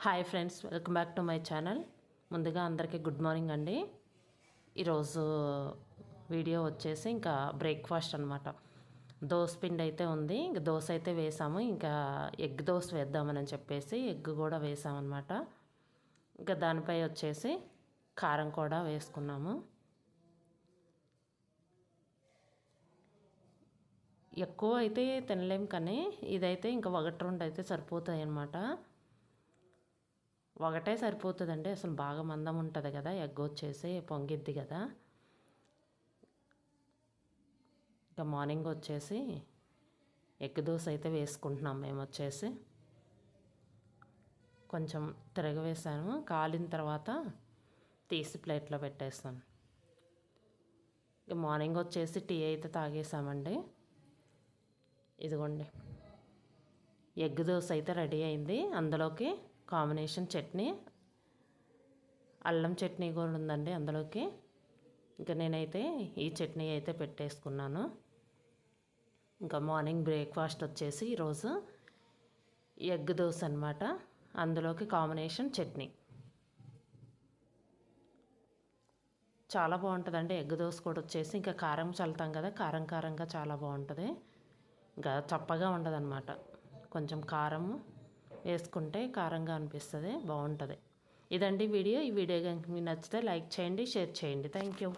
Hi friends, welcome back to my channel. ముందుగా అందరికీ good morning అండి. ఈరోజు వీడియో వచ్చేసి ఇంకా బ్రేక్ఫాస్ట్ అనమాట. దోశ పిండి అయితే ఉంది, ఇంకా దోశ అయితే వేసాము. ఇంకా ఎగ్ దోశ వేద్దామని చెప్పేసి ఎగ్ కూడా వేసామన్నమాట. ఇంకా దానిపై వచ్చేసి కారం కూడా వేసుకున్నాము. ఎక్కువ అయితే తినలేము, కానీ ఇదైతే ఇంకా ఒకటి రెండు అయితే సరిపోతాయి అన్నమాట. ఒకటే సరిపోతుందండి, అసలు బాగా మందం ఉంటుంది కదా, ఎగ్ వచ్చేసి పొంగిద్ది కదా. ఇంకా మార్నింగ్ వచ్చేసి ఎగ్ దోశ అయితే వేసుకుంటున్నాం మేము. వచ్చేసి కొంచెం తిరగవేసాను, కాలిన తర్వాత తీసి ప్లేట్లో పెట్టేస్తాను. ఇక మార్నింగ్ వచ్చేసి టీ అయితే తాగేసామండి. ఇదిగోండి, ఎగ్ దోశ అయితే రెడీ అయింది. అందులోకి కాంబినేషన్ చట్నీ, అల్లం చట్నీ కూడా ఉందండి అందులోకి. ఇంకా నేనైతే ఈ చట్నీ అయితే పెట్టేసుకున్నాను. ఇంకా మార్నింగ్ బ్రేక్ఫాస్ట్ వచ్చేసి ఈరోజు ఎగ్ దోశ అనమాట. అందులోకి కాంబినేషన్ చట్నీ చాలా బాగుంటుందండి. ఎగ్ దోశ కూడా వచ్చేసి ఇంకా కారం చల్లుతాం కదా, కారం కారంగా చాలా బాగుంటుంది. ఇంకా చప్పగా ఉండదు అనమాట. కొంచెం కారం వేసుకుంటే కారంగా అనిపిస్తుంది, బాగుంటుంది. ఇదండి వీడియో. ఈ వీడియో కనుక మీకు నచ్చితే లైక్ చేయండి, షేర్ చేయండి. Thank you.